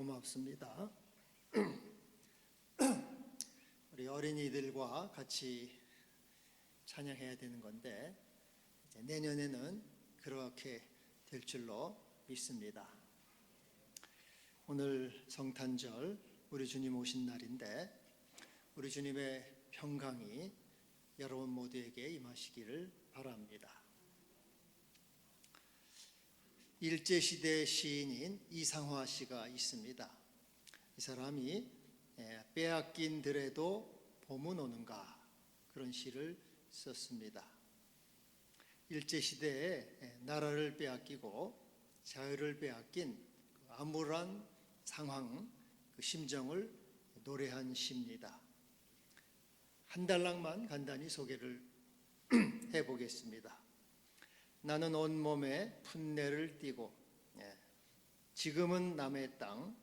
고맙습니다. 우리 어린이들과 같이 찬양해야 되는 건데 이제 내년에는 그렇게 될 줄로 믿습니다. 오늘 성탄절 우리 주님 오신 날인데 우리 주님의 평강이 여러분 모두에게 임하시기를 바랍니다. 일제시대 시인인 이상화 씨가 있습니다. 이 사람이 빼앗긴 들에도 봄은 오는가 그런 시를 썼습니다. 일제시대에 나라를 빼앗기고 자유를 빼앗긴 암울한 상황, 그 심정을 노래한 시입니다. 한 달락만 간단히 소개를 해보겠습니다. 나는 온몸에 풋내를 띠고 지금은 남의 땅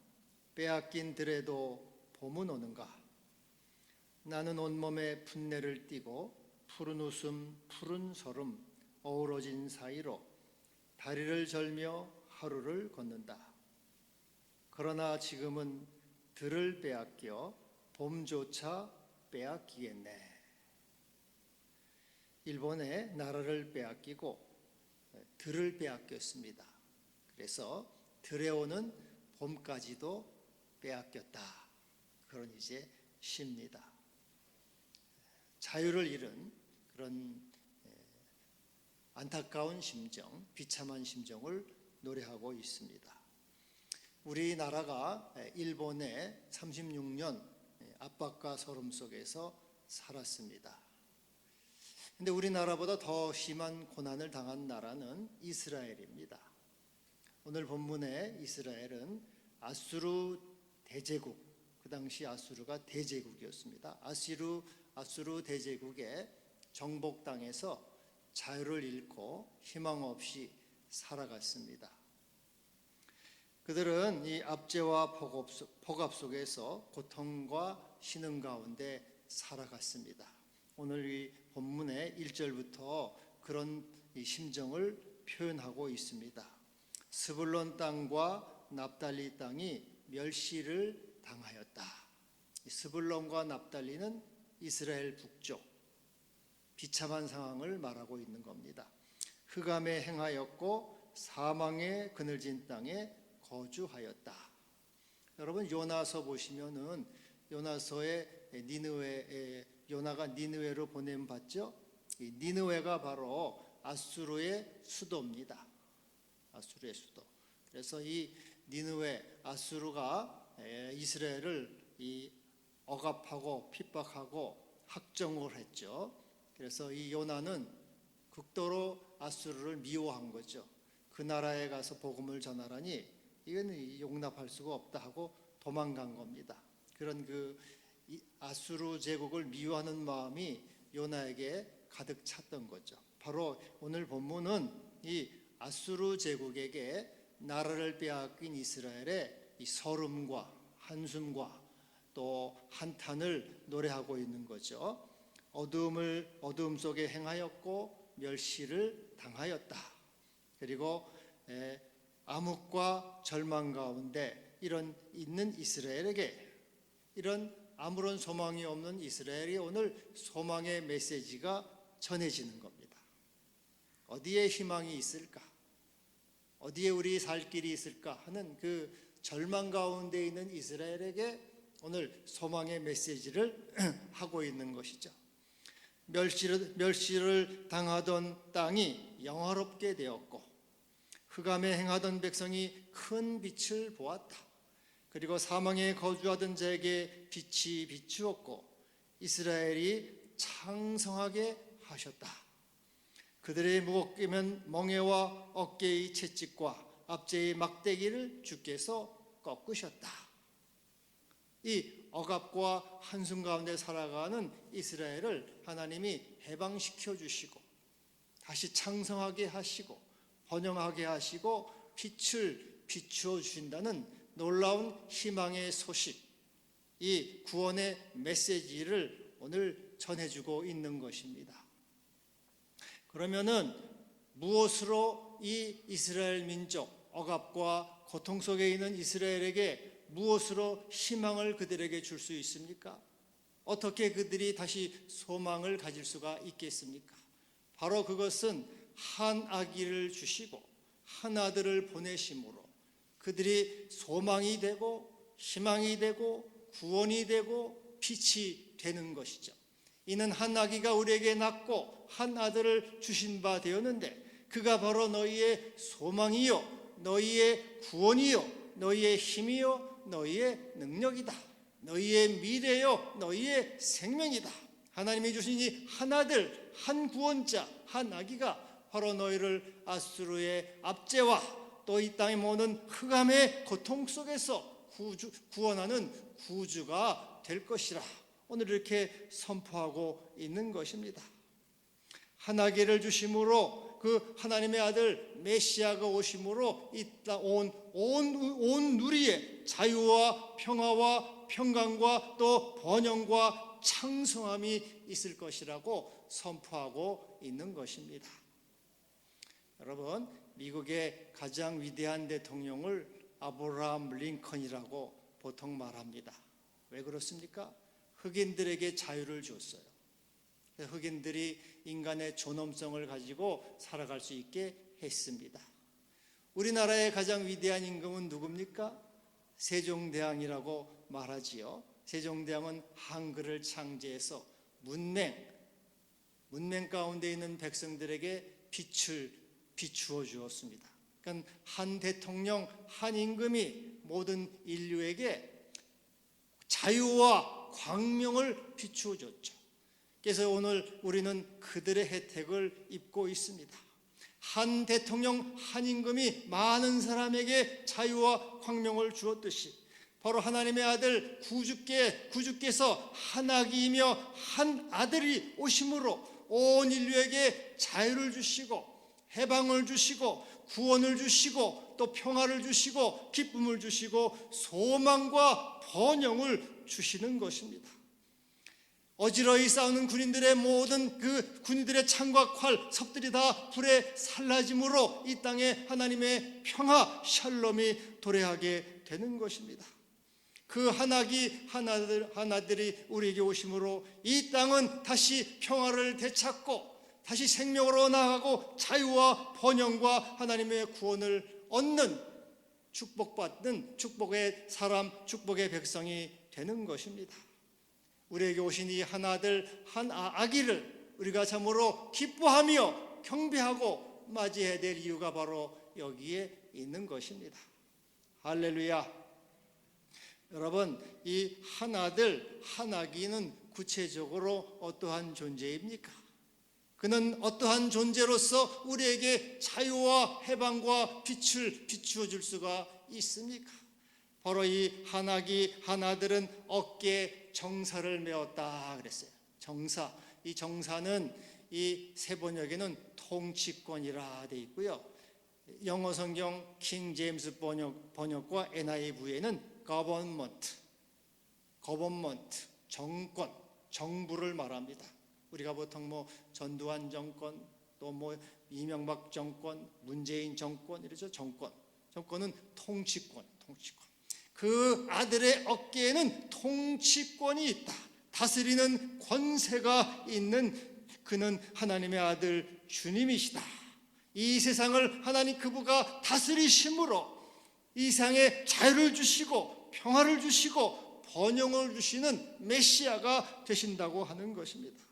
빼앗긴 들에도 봄은 오는가. 나는 온몸에 풋내를 띠고 푸른 웃음 푸른 설움 어우러진 사이로 다리를 절며 하루를 걷는다. 그러나 지금은 들을 빼앗겨 봄조차 빼앗기겠네. 일본의 나라를 빼앗기고 들을 빼앗겼습니다. 그래서 들에 오는 봄까지도 빼앗겼다. 그런 이제 시입니다. 자유를 잃은 그런 안타까운 심정, 비참한 심정을 노래하고 있습니다. 우리나라가 일본의 36년 압박과 소름 속에서 살았습니다. 근데 우리나라보다 더 심한 고난을 당한 나라는 이스라엘입니다. 오늘 본문의 이스라엘은 아수르 대제국, 그 당시 아수르가 대제국이었습니다. 아수르 대제국의 정복 당해서 자유를 잃고 희망 없이 살아갔습니다. 그들은 이 압제와 폭압 속에서 고통과 신음 가운데 살아갔습니다. 오늘 이 본문의 1절부터 그런 이 심정을 표현하고 있습니다. 스불론 땅과 납달리 땅이 멸시를 당하였다. 스불론과 납달리는 이스라엘 북쪽 비참한 상황을 말하고 있는 겁니다. 흑암에 행하였고 사망의 그늘진 땅에 거주하였다. 여러분 요나서 보시면은 요나서의 니느웨 요나가 니느웨로 보냄 받죠. 이 니느웨가 바로 아수르의 수도입니다. 아수르의 수도. 그래서 이 니느웨 아수르가 이스라엘을 이 억압하고 핍박하고 학정을 했죠. 그래서 이 요나는 극도로 아수르를 미워한 거죠. 그 나라에 가서 복음을 전하라니 이건 용납할 수가 없다 하고 도망간 겁니다. 그런 그 아수르 제국을 미워하는 마음이 요나에게 가득 찼던 거죠. 바로 오늘 본문은 이 아수르 제국에게 나라를 빼앗긴 이스라엘의 이 서름과 한숨과 또 한탄을 노래하고 있는 거죠. 어두움 속에 행하였고 멸시를 당하였다. 그리고 암흑과 절망 가운데 있는 이스라엘에게 이런 아무런 소망이 없는 이스라엘이 오늘 소망의 메시지가 전해지는 겁니다. 어디에 희망이 있을까? 어디에 우리 살 길이 있을까 하는 그 절망 가운데 있는 이스라엘에게 오늘 소망의 메시지를 하고 있는 것이죠. 멸시를 당하던 땅이 영화롭게 되었고 흑암에 행하던 백성이 큰 빛을 보았다. 그리고 사망에 거주하던 자에게 빛이 비추었고 이스라엘이 창성하게 하셨다. 그들의 무겁게면 멍에와 어깨의 채찍과 앞제의 막대기를 주께서 꺾으셨다. 이 억압과 한숨 가운데 살아가는 이스라엘을 하나님이 해방시켜 주시고 다시 창성하게 하시고 번영하게 하시고 빛을 비추어 주신다는 놀라운 희망의 소식, 이 구원의 메시지를 오늘 전해주고 있는 것입니다. 그러면은 무엇으로 이 이스라엘 민족 억압과 고통 속에 있는 이스라엘에게 무엇으로 희망을 그들에게 줄 수 있습니까? 어떻게 그들이 다시 소망을 가질 수가 있겠습니까? 바로 그것은 한 아기를 주시고 한 아들을 보내심으로 그들이 소망이 되고 희망이 되고 구원이 되고 빛이 되는 것이죠. 이는 한 아기가 우리에게 낳고 한 아들을 주신 바 되었는데 그가 바로 너희의 소망이요 너희의 구원이요 너희의 힘이요 너희의 능력이다. 너희의 미래요 너희의 생명이다. 하나님이 주신 이 한 아들, 한 구원자, 한 아기가 바로 너희를 앗수르의 압제와 또 이 땅에 모든 흑암의 고통 속에서 구원하는 구주가 될 것이라 오늘 이렇게 선포하고 있는 것입니다. 한 아기를 주심으로 그 하나님의 아들 메시아가 오심으로 온 누리에 자유와 평화와 평강과 또 번영과 창성함이 있을 것이라고 선포하고 있는 것입니다. 여러분, 미국의 가장 위대한 대통령을 아브라함 링컨이라고 보통 말합니다. 왜 그렇습니까? 흑인들에게 자유를 줬어요. 흑인들이 인간의 존엄성을 가지고 살아갈 수 있게 했습니다. 우리나라의 가장 위대한 임금은 누굽니까? 세종대왕이라고 말하지요. 세종대왕은 한글을 창제해서 문맹 가운데 있는 백성들에게 빛을 비추어 주었습니다. 그러니까 한 대통령, 한 임금이 모든 인류에게 자유와 광명을 비추어 줬죠. 그래서 오늘 우리는 그들의 혜택을 입고 있습니다. 한 대통령, 한 임금이 많은 사람에게 자유와 광명을 주었듯이 바로 하나님의 아들 구주께서 한 아기이며 한 아들이 오심으로 온 인류에게 자유를 주시고 해방을 주시고 구원을 주시고 또 평화를 주시고 기쁨을 주시고 소망과 번영을 주시는 것입니다. 어지러이 싸우는 군인들의 모든 그 군인들의 창과 활, 섭들이 다 불에 살라짐으로 이 땅에 하나님의 평화, 샬롬이 도래하게 되는 것입니다. 그 한 아기, 한 아들이 우리에게 오심으로 이 땅은 다시 평화를 되찾고 다시 생명으로 나아가고 자유와 번영과 하나님의 구원을 얻는 축복받는 축복의 사람, 축복의 백성이 되는 것입니다. 우리에게 오신 이 한 아들, 한 아기를 우리가 참으로 기뻐하며 경배하고 맞이해야 될 이유가 바로 여기에 있는 것입니다. 할렐루야. 여러분, 이 한 아들, 한 아기는 구체적으로 어떠한 존재입니까? 그는 어떠한 존재로서 우리에게 자유와 해방과 빛을 비추어 줄 수가 있습니까? 바로 이 한 아기, 한 아들은 어깨에 정사를 메었다 그랬어요. 정사. 이 정사는 이 세 번역에는 통치권이라 돼 있고요. 영어 성경 킹 제임스 번역과 NIV에는 government, 정권, 정부를 말합니다. 우리가 보통 전두환 정권, 또 이명박 정권, 문재인 정권 이러죠. 정권은 통치권. 그 아들의 어깨에는 통치권이 있다. 다스리는 권세가 있는 그는 하나님의 아들 주님이시다. 이 세상을 하나님 그분가 다스리심으로 이 세상에 자유를 주시고 평화를 주시고 번영을 주시는 메시아가 되신다고 하는 것입니다.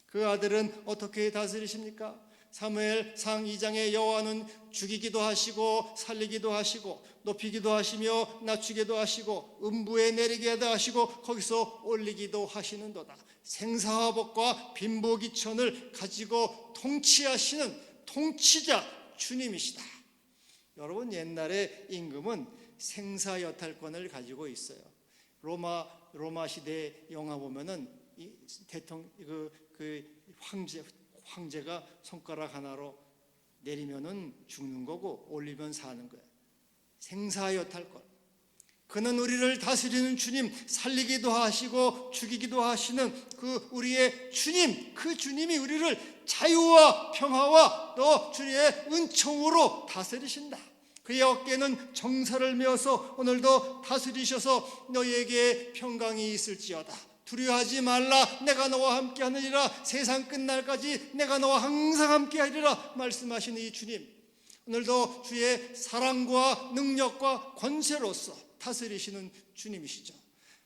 그 아들은 어떻게 다스리십니까? 사무엘상 2장의 여호와는 죽이기도 하시고 살리기도 하시고 높이기도 하시며 낮추기도 하시고 음부에 내리게 하시고 거기서 올리기도 하시는도다. 생사와 복과 빈복이천을 가지고 통치하시는 통치자 주님이시다. 여러분, 옛날에 임금은 생사여탈권을 가지고 있어요. 로마 시대 영화 보면은 이 대통령 그 황제가 손가락 하나로 내리면은 죽는 거고 올리면 사는 거예요. 생사여탈권. 그는 우리를 다스리는 주님, 살리기도 하시고 죽이기도 하시는 그 우리의 주님, 그 주님이 우리를 자유와 평화와 또 주님의 은총으로 다스리신다. 그의 어깨는 정사를 메어서 오늘도 다스리셔서 너희에게 평강이 있을지어다. 두려워하지 말라. 내가 너와 함께하느니라. 세상 끝날까지 내가 너와 항상 함께하리라 말씀하시는 이 주님, 오늘도 주의 사랑과 능력과 권세로서 다스리시는 주님이시죠.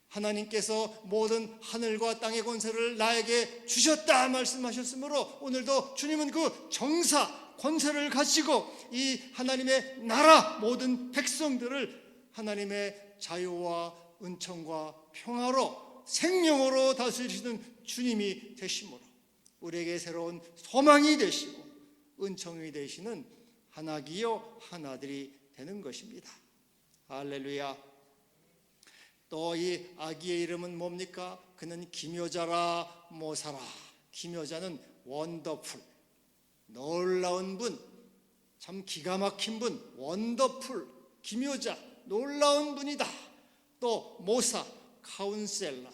하나님께서 모든 하늘과 땅의 권세를 나에게 주셨다 말씀하셨으므로 오늘도 주님은 그 정사 권세를 가지고 이 하나님의 나라 모든 백성들을 하나님의 자유와 은총과 평화로 생명으로 다스리시는 주님이 되심으로 우리에게 새로운 소망이 되시고 은총이 되시는 하나기요 하나들이 되는 것입니다. 할렐루야. 또 이 아기의 이름은 뭡니까? 그는 기묘자라 모사라. 기묘자는 원더풀, 놀라운 분, 참 기가 막힌 분, 원더풀, 기묘자, 놀라운 분이다. 또 모사, 카운셀러,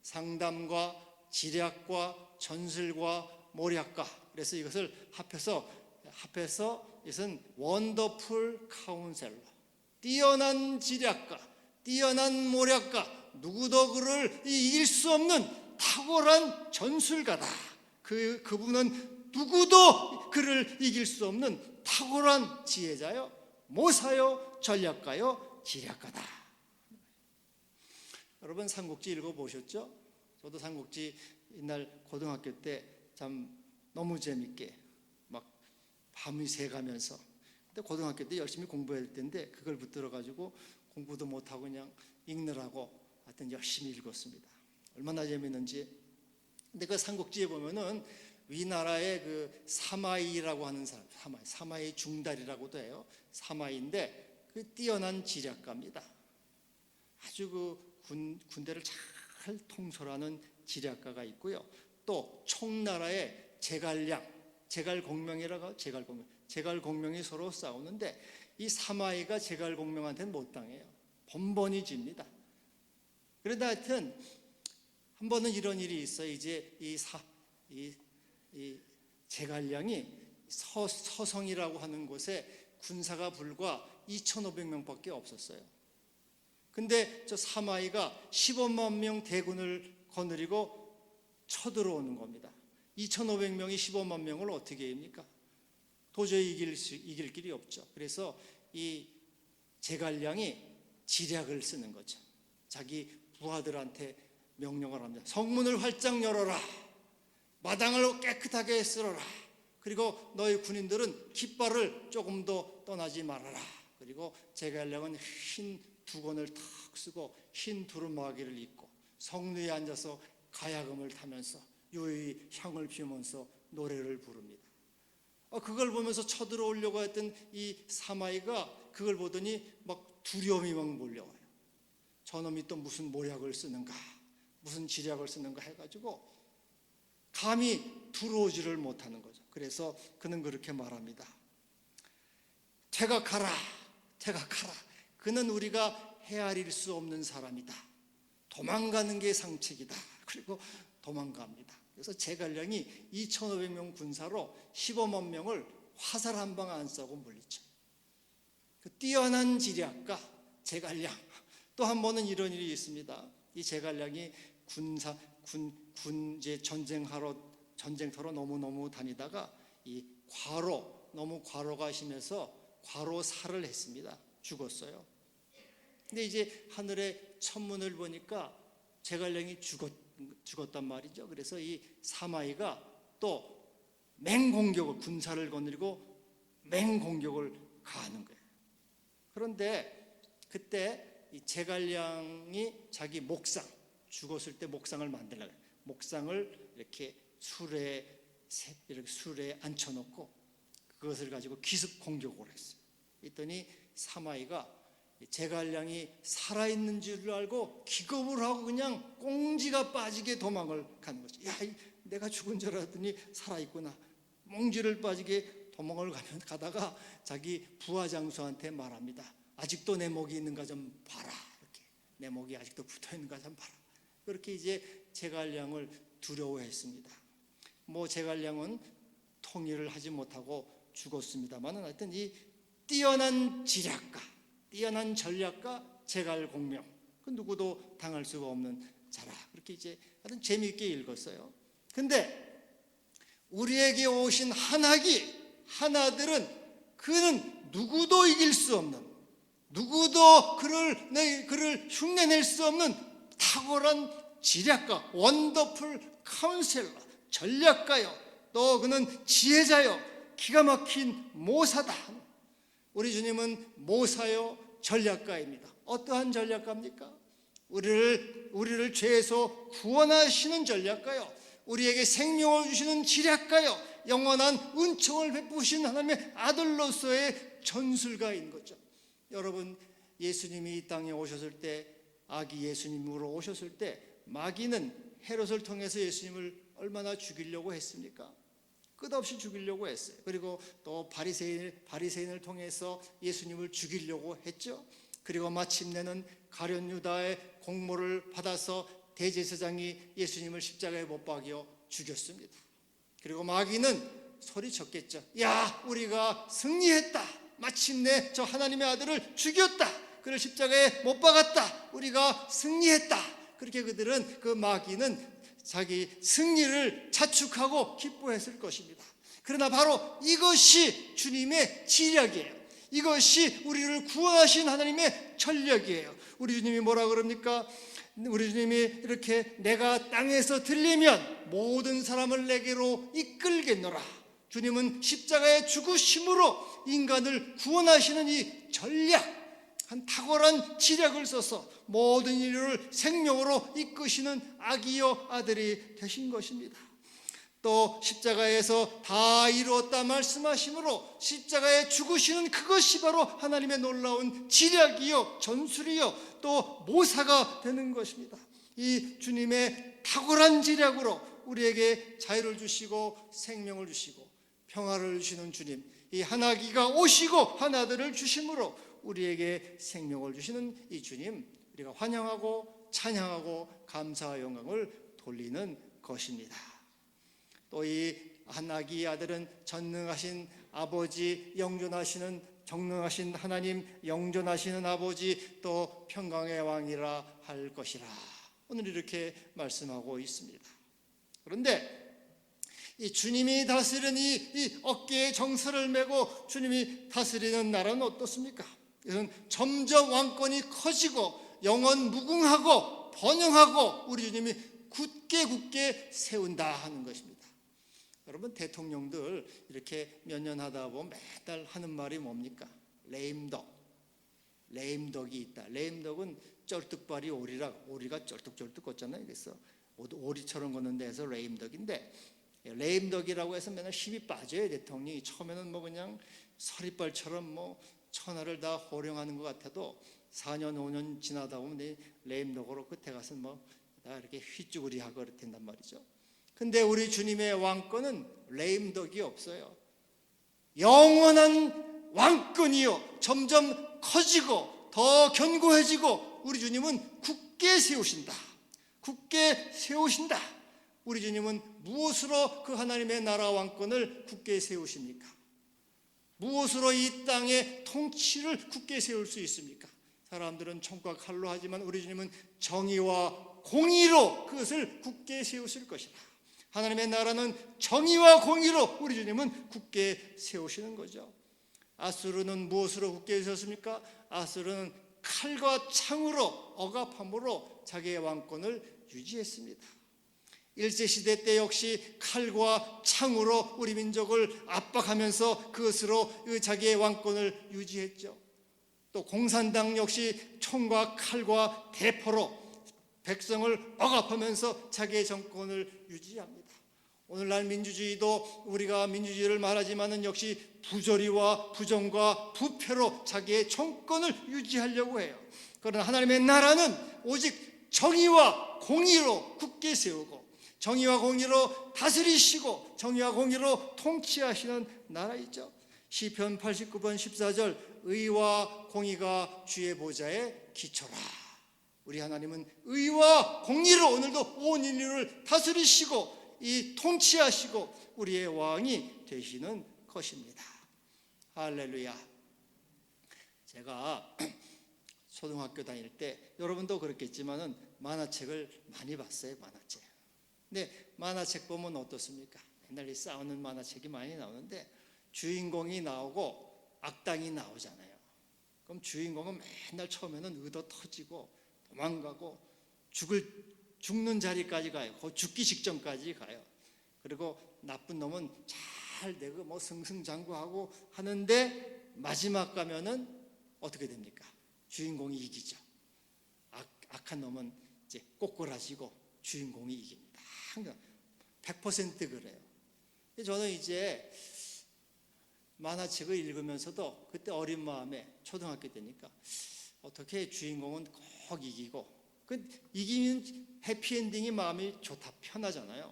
상담과 지략과 전술과 모략가. 그래서 이것을 합해서 이것은 원더풀 카운셀러, 뛰어난 지략가, 뛰어난 모략가, 누구도 그를 이길 수 없는 탁월한 전술가다. 그분은 누구도 그를 이길 수 없는 탁월한 지혜자요, 모사요, 전략가요, 지략가다. 여러분 삼국지 읽어보셨죠? 저도 삼국지 옛날 고등학교 때 참 너무 재밌게 막 밤이 새가면서, 근데 고등학교 때 열심히 공부해야 될 때인데 그걸 붙들어 가지고 공부도 못하고 그냥 읽느라고 하여튼 열심히 읽었습니다. 얼마나 재밌는지. 근데 그 삼국지에 보면은 위나라의 그 사마이라고 하는 사람, 사마이 중달이라고도 해요. 사마이인데 그 뛰어난 지략가입니다. 아주 그 군대를 잘 통솔하는 지략가가 있고요. 또 총나라의 제갈공명이라고, 제갈공명이 서로 싸우는데 이 사마이가 제갈공명한테는 못 당해요. 번번이 집니다. 그런데 하여튼 한 번은 이런 일이 있어요. 이제 이 제갈량이 서성이라고 하는 곳에 군사가 불과 2,500명밖에 없었어요. 근데 저 사마이가 15만 명 대군을 거느리고 쳐들어오는 겁니다. 2,500명이 15만 명을 어떻게 이깁니까? 도저히 이길 길이 없죠. 그래서 이 제갈량이 지략을 쓰는 거죠. 자기 부하들한테 명령을 합니다. 성문을 활짝 열어라. 마당을 깨끗하게 쓸어라. 그리고 너희 군인들은 깃발을 조금 더 떠나지 말아라. 그리고 제갈량은 흰 두건을 탁 쓰고 흰 두루마기를 입고 성루에 앉아서 가야금을 타면서 유유히 향을 피우면서 노래를 부릅니다. 그걸 보면서 쳐들어오려고 했던 이 사마이가 그걸 보더니 막 두려움이 막 몰려와요. 저놈이 또 무슨 모략을 쓰는가, 무슨 지략을 쓰는가 해가지고 감히 들어오지를 못하는 거죠. 그래서 그는 그렇게 말합니다. 퇴각하라, 퇴각하라. 그는 우리가 헤아릴 수 없는 사람이다. 도망가는 게 상책이다. 그리고 도망갑니다. 그래서 제갈량이 2,500명 군사로 15만 명을 화살 한 방 안 쏘고 물리죠. 그 뛰어난 지략가 제갈량. 또 한 번은 이런 일이 있습니다. 이 제갈량이 이제 전쟁터로 너무 다니다가 이 너무 과로가 심해서 과로사를 했습니다. 죽었어요. 근데 이제 하늘의 천문을 보니까 제갈량이 죽었단 말이죠. 그래서 이 사마이가 또 맹공격을, 군사를 거느리고 맹공격을 가하는 거예요. 그런데 그때 이 제갈량이 자기 목상, 죽었을 때 목상을 만들려고 해요. 목상을 이렇게 술에 앉혀놓고 그것을 가지고 기습 공격을 했어요. 그랬더니 사마이가 제갈량이 살아있는 줄 알고 기겁을 하고 그냥 꽁지가 빠지게 도망을 가는 거죠. 야, 내가 죽은 줄 알았더니 살아있구나. 몽지를 빠지게 도망을 가다가 자기 부하 장수한테 말합니다. 아직도 내 목이 있는가 좀 봐라. 이렇게 내 목이 아직도 붙어 있는가 좀 봐라. 그렇게 이제 제갈량을 두려워했습니다. 제갈량은 통일을 하지 못하고 죽었습니다만 하여튼 이 뛰어난 지략가, 뛰어난 전략가, 제갈공명, 그 누구도 당할 수가 없는 자라. 그렇게 이제 하여튼 재미있게 읽었어요. 근데 우리에게 오신 하나들은 그는 누구도 이길 수 없는, 누구도 그를 흉내낼 수 없는 탁월한 지략가, 원더풀 카운셀러, 전략가요. 또 그는 지혜자요, 기가 막힌 모사다. 우리 주님은 모사요, 전략가입니다. 어떠한 전략가입니까? 우리를 죄에서 구원하시는 전략가요, 우리에게 생명을 주시는 지략가요, 영원한 은총을 베푸신 하나님의 아들로서의 전술가인 거죠. 여러분, 예수님이 이 땅에 오셨을 때, 아기 예수님으로 오셨을 때 마귀는 헤롯을 통해서 예수님을 얼마나 죽이려고 했습니까? 끝없이 죽이려고 했어요. 그리고 또 바리새인을 통해서 예수님을 죽이려고 했죠. 그리고 마침내는 가룟 유다의 공모를 받아서 대제사장이 예수님을 십자가에 못 박여 죽였습니다. 그리고 마귀는 소리쳤겠죠. 야, 우리가 승리했다. 마침내 저 하나님의 아들을 죽였다. 그를 십자가에 못 박았다. 우리가 승리했다. 그렇게 그 마귀는 자기 승리를 자축하고 기뻐했을 것입니다. 그러나 바로 이것이 주님의 지략이에요. 이것이 우리를 구원하신 하나님의 전략이에요. 우리 주님이 뭐라 그럽니까? 우리 주님이 이렇게 내가 땅에서 들리면 모든 사람을 내게로 이끌겠노라. 주님은 십자가의 죽으심으로 인간을 구원하시는 이 전략, 한 탁월한 지략을 써서 모든 인류를 생명으로 이끄시는 아기요 아들이 되신 것입니다. 또 십자가에서 다 이루었다 말씀하심으로 십자가에 죽으시는 그것이 바로 하나님의 놀라운 지략이요, 전술이요, 또 모사가 되는 것입니다. 이 주님의 탁월한 지략으로 우리에게 자유를 주시고 생명을 주시고 평화를 주시는 주님, 이 하나기가 오시고 하나들을 주심으로 우리에게 생명을 주시는 이 주님, 우리가 환영하고 찬양하고 감사와 영광을 돌리는 것입니다. 또 이 하나기 아들은 전능하신 아버지, 영존하시는 정능하신 하나님, 영존하시는 아버지, 또 평강의 왕이라 할 것이라. 오늘 이렇게 말씀하고 있습니다. 그런데 이 주님이 다스리는 이 어깨에 정사를 메고 주님이 다스리는 나라는 어떻습니까? 이것은 점점 왕권이 커지고 영원 무궁하고 번영하고 우리 주님이 굳게 세운다 하는 것입니다. 여러분, 대통령들 이렇게 몇 년 하다 보면 매달 하는 말이 뭡니까? 레임덕이 있다. 레임덕은 쩔뚝발이 오리가 쩔뚝쩔뚝 걷잖아요. 그래서 오리처럼 걷는 데서 레임덕인데, 레임덕이라고 해서 맨날 힘이 빠져요. 대통령이 처음에는 뭐 그냥 서리발처럼 뭐 천하를 다 호령하는 것 같아도 4년 5년 지나다 보면 레임덕으로 끝에 가서 뭐 다 이렇게 휘쭈그리하고 그렇게 된단 말이죠. 근데 우리 주님의 왕권은 레임덕이 없어요. 영원한 왕권이요, 점점 커지고 더 견고해지고 우리 주님은 굳게 세우신다. 우리 주님은 무엇으로 그 하나님의 나라 왕권을 굳게 세우십니까? 무엇으로 이 땅의 통치를 굳게 세울 수 있습니까? 사람들은 총과 칼로 하지만 우리 주님은 정의와 공의로 그것을 굳게 세우실 것이다. 하나님의 나라는 정의와 공의로 우리 주님은 굳게 세우시는 거죠. 아수르는 무엇으로 굳게 세웠습니까? 아수르는 칼과 창으로, 억압함으로 자기의 왕권을 유지했습니다. 일제시대 때 역시 칼과 창으로 우리 민족을 압박하면서 그것으로 자기의 왕권을 유지했죠. 또 공산당 역시 총과 칼과 대포로 백성을 억압하면서 자기의 정권을 유지합니다. 오늘날 민주주의도 우리가 민주주의를 말하지만은 역시 부조리와 부정과 부패로 자기의 정권을 유지하려고 해요. 그러나 하나님의 나라는 오직 정의와 공의로 굳게 세우고 정의와 공의로 다스리시고 정의와 공의로 통치하시는 나라이죠. 시편 89편 14절, 의와 공의가 주의 보좌에 기초라. 우리 하나님은 의와 공의로 오늘도 온 인류를 다스리시고 이 통치하시고 우리의 왕이 되시는 것입니다. 할렐루야. 제가 초등학교 다닐 때 여러분도 그렇겠지만은 만화책을 많이 봤어요. 만화책. 근데 만화책 보면 어떻습니까? 옛날에 싸우는 만화책이 많이 나오는데 주인공이 나오고 악당이 나오잖아요. 그럼 주인공은 맨날 처음에는 의도 터지고 도망가고 죽는 자리까지 가요. 거의 죽기 직전까지 가요. 그리고 나쁜 놈은 잘 되고 뭐 승승장구하고 하는데 마지막 가면은 어떻게 됩니까? 주인공이 이기죠. 악한 놈은 이제 꼬꾸라지고 주인공이 이깁니다. 항상 100% 그래요. 저는 이제 만화책을 읽으면서도 그때 어린 마음에 초등학교 때니까 어떻게 주인공은 꼭 이기고 이기면 해피엔딩이 마음이 좋다 편하잖아요.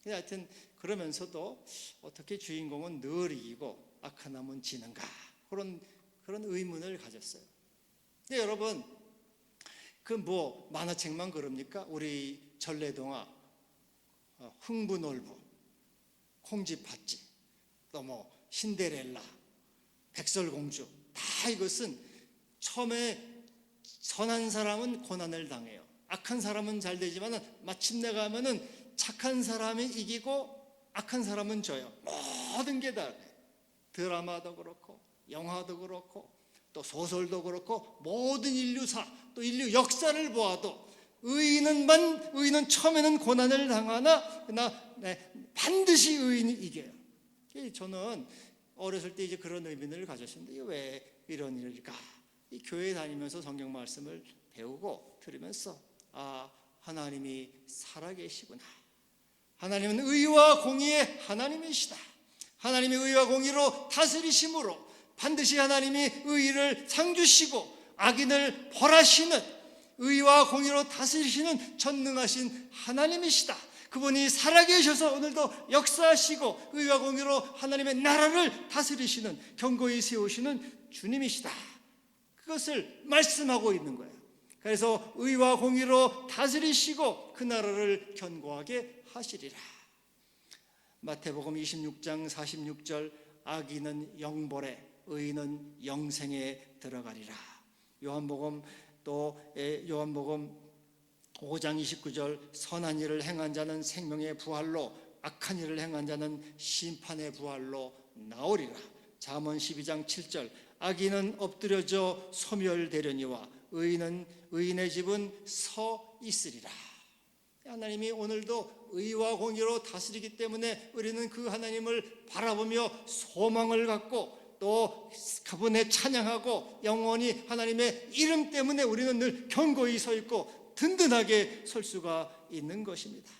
하여튼 그러면서도 어떻게 주인공은 늘 이기고 악한 놈은 지는가 그런 의문을 가졌어요. 근데 여러분 만화책만 그럽니까? 우리 전래동화, 흥부놀부, 콩쥐팥쥐, 또 신데렐라, 백설공주 다 이것은 처음에 선한 사람은 고난을 당해요. 악한 사람은 잘 되지만 마침내 가면은 착한 사람이 이기고 악한 사람은 져요. 모든 게 다 드라마도 그렇고 영화도 그렇고 또 소설도 그렇고 모든 인류사 또 인류 역사를 보아도 의인은 처음에는 고난을 당하나 반드시 의인이 이겨요. 저는 어렸을 때 이제 그런 의미를 가졌는데 왜 이런 일일까? 이 교회 다니면서 성경 말씀을 배우고 들으면서 하나님이 살아계시구나. 하나님은 의와 공의의 하나님이시다. 하나님이 의와 공의로 다스리심으로 반드시 하나님이 의를 상주시고 악인을 벌하시는 의와 공의로 다스리시는 전능하신 하나님이시다. 그분이 살아계셔서 오늘도 역사하시고 의와 공의로 하나님의 나라를 다스리시는 견고히 세우시는 주님이시다. 그것을 말씀하고 있는 거예요. 그래서 의와 공의로 다스리시고 그 나라를 견고하게 하시리라. 마태복음 26장 46절 악인은 영벌에 의인은 영생에 들어가리라. 요한복음 5장 29절 선한 일을 행한 자는 생명의 부활로 악한 일을 행한 자는 심판의 부활로 나오리라. 잠언 12장 7절 악인은 엎드려져 소멸되려니와 의인의 집은 서 있으리라. 하나님이 오늘도 의와 공의로 다스리기 때문에 우리는 그 하나님을 바라보며 소망을 갖고 또 그분의 찬양하고 영원히 하나님의 이름 때문에 우리는 늘 견고히 서 있고 든든하게 설 수가 있는 것입니다.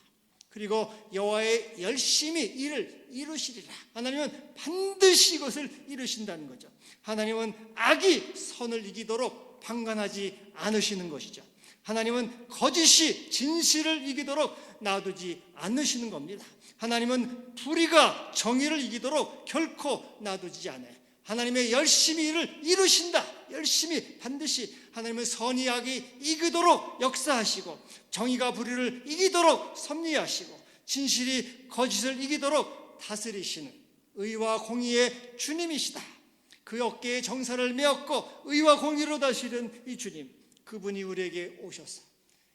그리고 여호와의 열심히 일을 이루시리라. 하나님은 반드시 이것을 이루신다는 거죠. 하나님은 악이 선을 이기도록 방관하지 않으시는 것이죠. 하나님은 거짓이 진실을 이기도록 놔두지 않으시는 겁니다. 하나님은 불의가 정의를 이기도록 결코 놔두지 않아요. 하나님의 열심히 일을 이루신다. 열심히 반드시 하나님은 선이 악이 이기도록 역사하시고 정의가 불의를 이기도록 섭리하시고 진실이 거짓을 이기도록 다스리시는 의와 공의의 주님이시다. 그 어깨에 정사를 메었고 의와 공의로 다스리는 이 주님, 그분이 우리에게 오셔서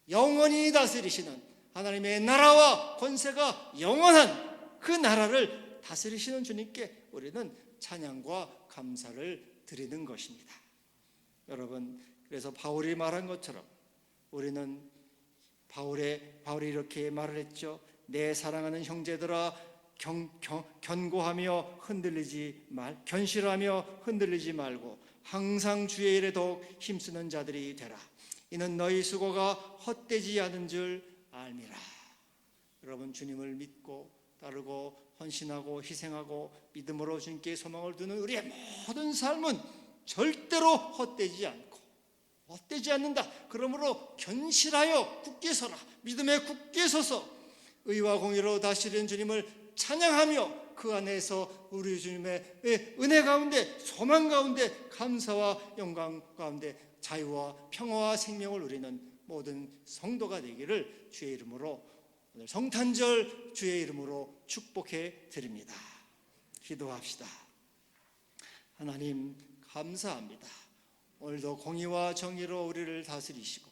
영원히 다스리시는 하나님의 나라와 권세가 영원한 그 나라를 다스리시는 주님께 우리는 찬양과 감사를 드리는 것입니다. 여러분, 그래서 바울이 말한 것처럼 우리는 바울이 이렇게 말을 했죠. 내 사랑하는 형제들아 견고하며 견실하며 흔들리지 말고 항상 주의 일에 더욱 힘쓰는 자들이 되라. 이는 너희 수고가 헛되지 않은 줄 알미라. 여러분, 주님을 믿고 따르고 헌신하고 희생하고 믿음으로 주님께 소망을 두는 우리의 모든 삶은 절대로 헛되지 않는다. 그러므로 견실하여 굳게 서라. 믿음에 굳게 서서 의와 공의로 다스리는 주님을 찬양하며 그 안에서 우리 주님의 은혜 가운데 소망 가운데 감사와 영광 가운데 자유와 평화와 생명을 누리는 모든 성도가 되기를 주의 이름으로 오늘 성탄절 주의 이름으로 축복해 드립니다. 기도합시다. 하나님 감사합니다. 오늘도 공의와 정의로 우리를 다스리시고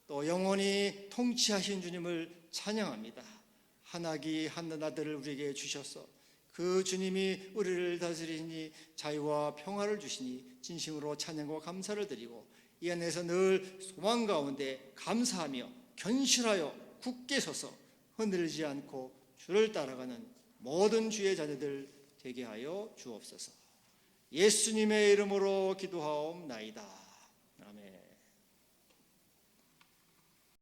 또 영원히 통치하신 주님을 찬양합니다. 한아기 한 아들을 우리에게 주셔서 그 주님이 우리를 다스리니 자유와 평화를 주시니 진심으로 찬양과 감사를 드리고 이 안에서 늘 소망 가운데 감사하며 견실하여 굳게 서서 흔들리지 않고 주를 따라가는 모든 주의 자녀들 되게 하여 주옵소서. 예수님의 이름으로 기도하옵나이다. 아멘.